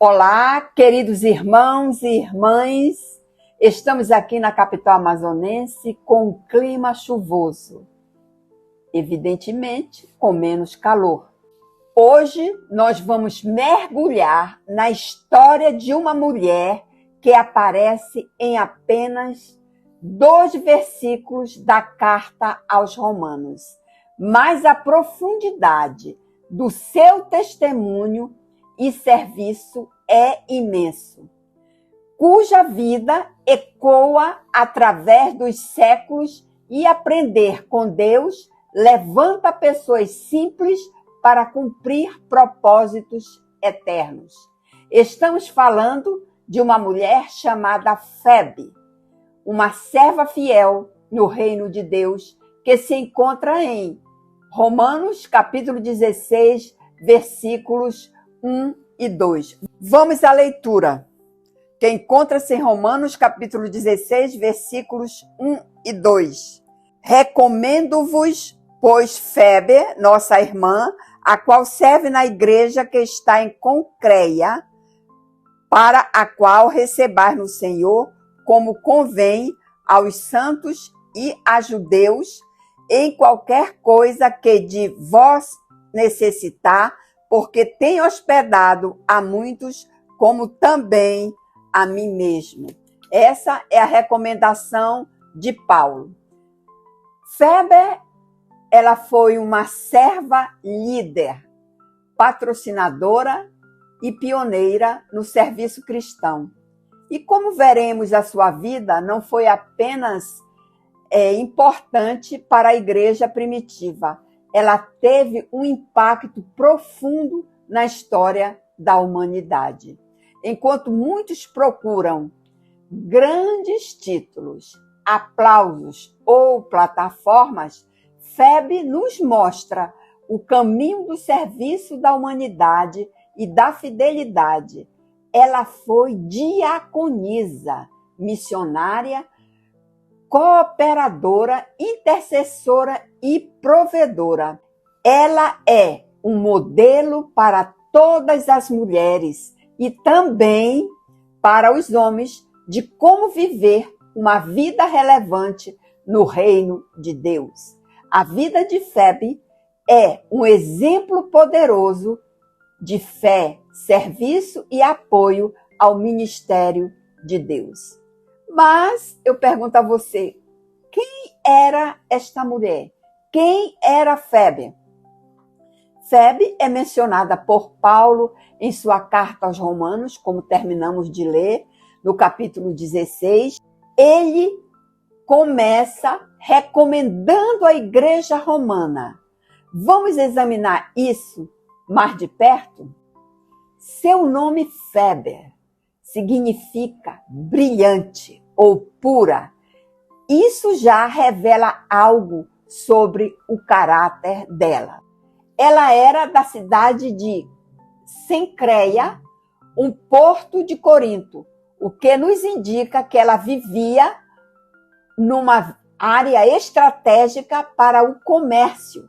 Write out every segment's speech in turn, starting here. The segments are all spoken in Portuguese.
Olá, queridos irmãos e irmãs, estamos aqui na capital amazonense com um clima chuvoso, evidentemente com menos calor. Hoje nós vamos mergulhar na história de uma mulher que aparece em apenas 2 versículos da carta aos Romanos, mas a profundidade do seu testemunho e serviço é imenso, cuja vida ecoa através dos séculos e aprender com Deus levanta pessoas simples para cumprir propósitos eternos. Estamos falando de uma mulher chamada Febe, uma serva fiel no reino de Deus que se encontra em Romanos capítulo 16, versículos 1 e 2. Vamos à leitura, que encontra-se em Romanos capítulo 16, versículos 1 e 2. Recomendo-vos, pois, Febe, nossa irmã, a qual serve na igreja que está em Concreia, para a qual recebais no Senhor, como convém aos santos e a judeus, em qualquer coisa que de vós necessitar, porque tem hospedado a muitos, como também a mim mesmo. Essa é a recomendação de Paulo. Febe, ela foi uma serva líder, patrocinadora e pioneira no serviço cristão. E como veremos, a sua vida não foi apenas importante para a igreja primitiva. Ela teve um impacto profundo na história da humanidade. Enquanto muitos procuram grandes títulos, aplausos ou plataformas, Febe nos mostra o caminho do serviço da humanidade e da fidelidade. Ela foi diaconisa, missionária, cooperadora, intercessora e provedora. Ela é um modelo para todas as mulheres e também para os homens de como viver uma vida relevante no reino de Deus. A vida de Febe é um exemplo poderoso de fé, serviço e apoio ao ministério de Deus. Mas eu pergunto a você, quem era esta mulher? Quem era Febe? Febe é mencionada por Paulo em sua carta aos Romanos, como terminamos de ler, no capítulo 16. Ele começa recomendando a igreja romana. Vamos examinar isso mais de perto? Seu nome Febe significa brilhante ou pura. Isso já revela algo sobre o caráter dela. Ela era da cidade de Cencreia, um porto de Corinto, o que nos indica que ela vivia numa área estratégica para o comércio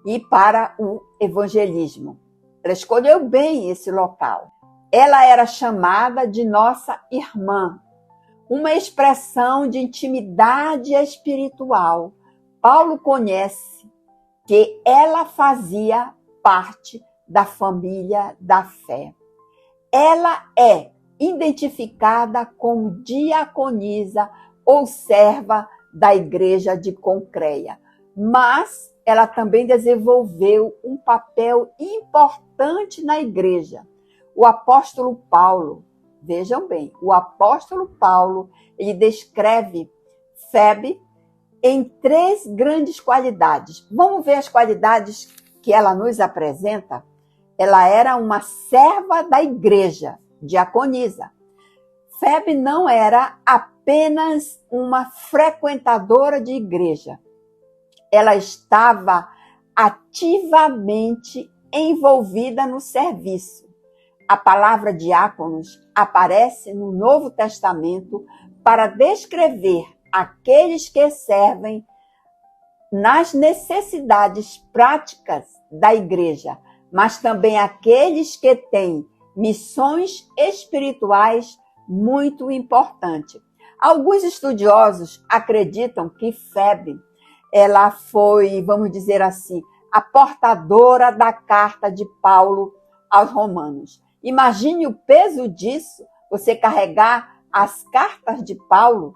e para o evangelismo. Ela escolheu bem esse local. Ela era chamada de nossa irmã, uma expressão de intimidade espiritual. Paulo conhece que ela fazia parte da família da fé. Ela é identificada como diaconisa ou serva da igreja de Concreia, mas ela também desenvolveu um papel importante na igreja. O apóstolo Paulo, vejam bem, o apóstolo Paulo, ele descreve Febe em 3 grandes qualidades. Vamos ver as qualidades que ela nos apresenta? Ela era uma serva da igreja, diaconisa. Febe não era apenas uma frequentadora de igreja. Ela estava ativamente envolvida no serviço. A palavra diáconos aparece no Novo Testamento para descrever aqueles que servem nas necessidades práticas da igreja, mas também aqueles que têm missões espirituais muito importantes. Alguns estudiosos acreditam que Febe, ela foi, vamos dizer assim, a portadora da carta de Paulo aos Romanos. Imagine o peso disso, você carregar as cartas de Paulo,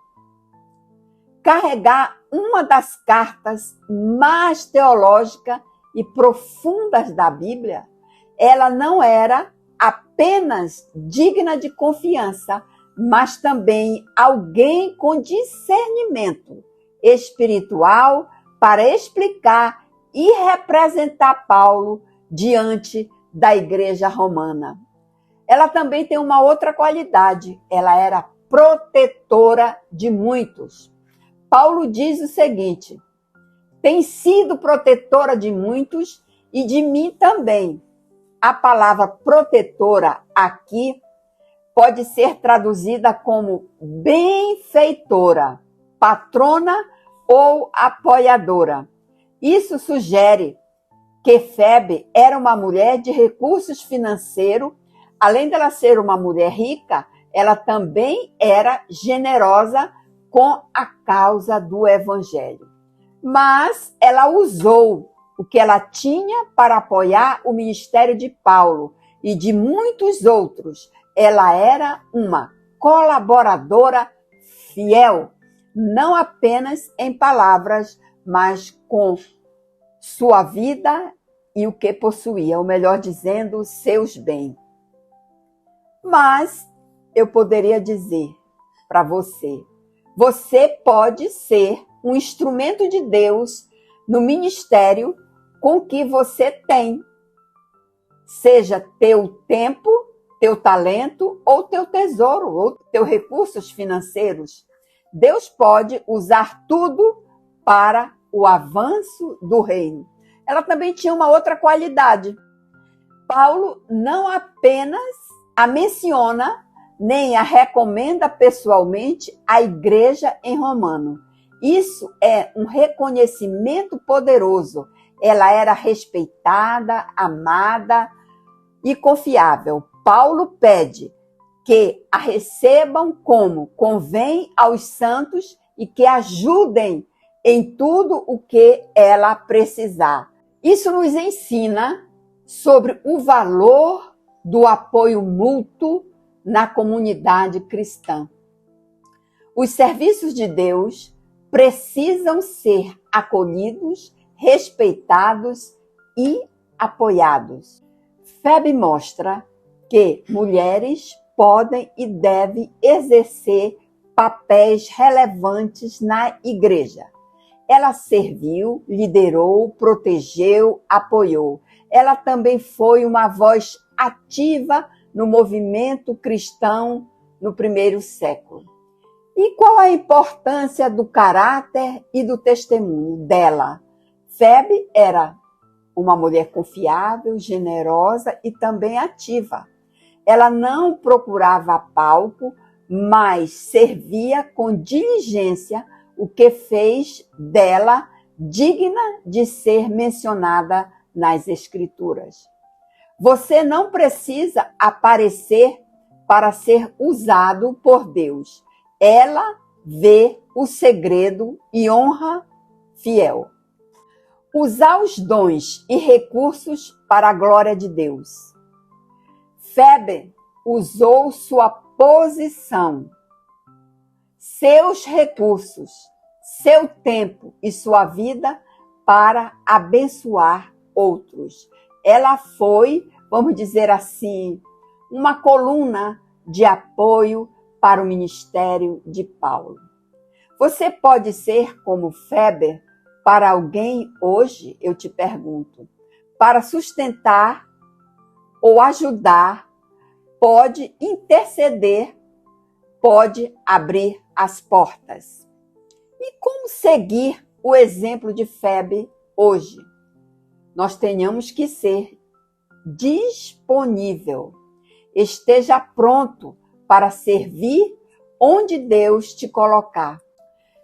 carregar uma das cartas mais teológicas e profundas da Bíblia. Ela não era apenas digna de confiança, mas também alguém com discernimento espiritual para explicar e representar Paulo diante da igreja romana. Ela também tem uma outra qualidade, ela era protetora de muitos. Paulo diz o seguinte: tem sido protetora de muitos e de mim também. A palavra protetora aqui pode ser traduzida como benfeitora, patrona ou apoiadora. Isso sugere que Febe era uma mulher de recursos financeiros. Além dela ser uma mulher rica, ela também era generosa com a causa do evangelho. Mas ela usou o que ela tinha para apoiar o ministério de Paulo e de muitos outros. Ela era uma colaboradora fiel, não apenas em palavras, mas com sua vida e o que possuía, ou melhor dizendo, seus bens. Mas eu poderia dizer para você, você pode ser um instrumento de Deus no ministério com que você tem. Seja teu tempo, teu talento ou teu tesouro, ou teus recursos financeiros. Deus pode usar tudo para o avanço do reino. Ela também tinha uma outra qualidade. Paulo não apenas a menciona, nem a recomenda pessoalmente à igreja em Romano. Isso é um reconhecimento poderoso. Ela era respeitada, amada e confiável. Paulo pede que a recebam como convém aos santos e que ajudem em tudo o que ela precisar. Isso nos ensina sobre o valor do apoio mútuo na comunidade cristã. Os serviços de Deus precisam ser acolhidos, respeitados e apoiados. Febe mostra que mulheres podem e devem exercer papéis relevantes na igreja. Ela serviu, liderou, protegeu, apoiou. Ela também foi uma voz ativa no movimento cristão no primeiro século. E qual a importância do caráter e do testemunho dela? Febe era uma mulher confiável, generosa e também ativa. Ela não procurava palco, mas servia com diligência, o que fez dela digna de ser mencionada nas Escrituras. Você não precisa aparecer para ser usado por Deus. Ela vê o segredo e honra fiel. Usar os dons e recursos para a glória de Deus. Febe usou sua posição, seus recursos, seu tempo e sua vida para abençoar outros. Ela foi, vamos dizer assim, uma coluna de apoio para o ministério de Paulo. Você pode ser como Febe para alguém hoje, eu te pergunto, para sustentar ou ajudar, pode interceder, pode abrir as portas. E como seguir o exemplo de Febe hoje? Nós tenhamos que ser disponível, esteja pronto para servir onde Deus te colocar.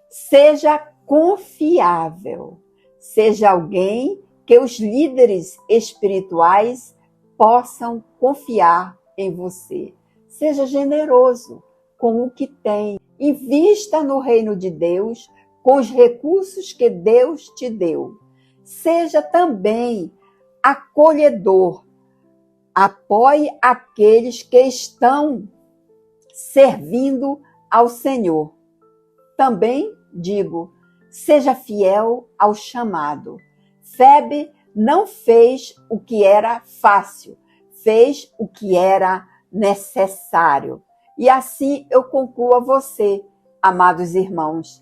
Seja confiável, seja alguém que os líderes espirituais possam confiar em você. Seja generoso com o que tem. Invista no reino de Deus com os recursos que Deus te deu. Seja também acolhedor. Apoie aqueles que estão servindo ao Senhor. Também digo, seja fiel ao chamado. Febe não fez o que era fácil, fez o que era necessário. E assim eu concluo a você, amados irmãos.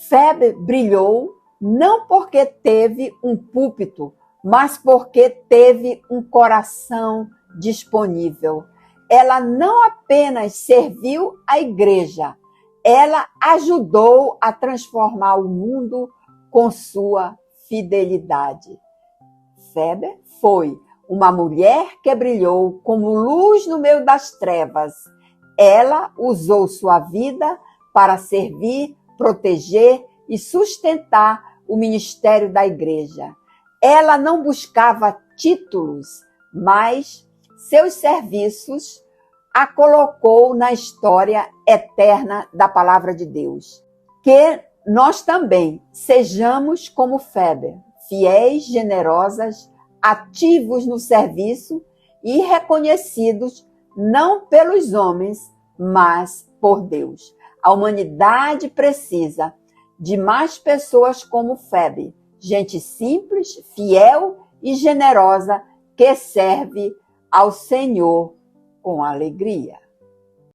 Febe brilhou não porque teve um púlpito, mas porque teve um coração disponível. Ela não apenas serviu a igreja, ela ajudou a transformar o mundo com sua fidelidade. Febe foi uma mulher que brilhou como luz no meio das trevas. Ela usou sua vida para servir, proteger e sustentar o ministério da igreja. Ela não buscava títulos, mas seus serviços a colocou na história eterna da palavra de Deus. Que nós também sejamos como Febe, fiéis, generosas, ativos no serviço e reconhecidos não pelos homens, mas por Deus. A humanidade precisa de mais pessoas como Febe, gente simples, fiel e generosa que serve ao Senhor com alegria.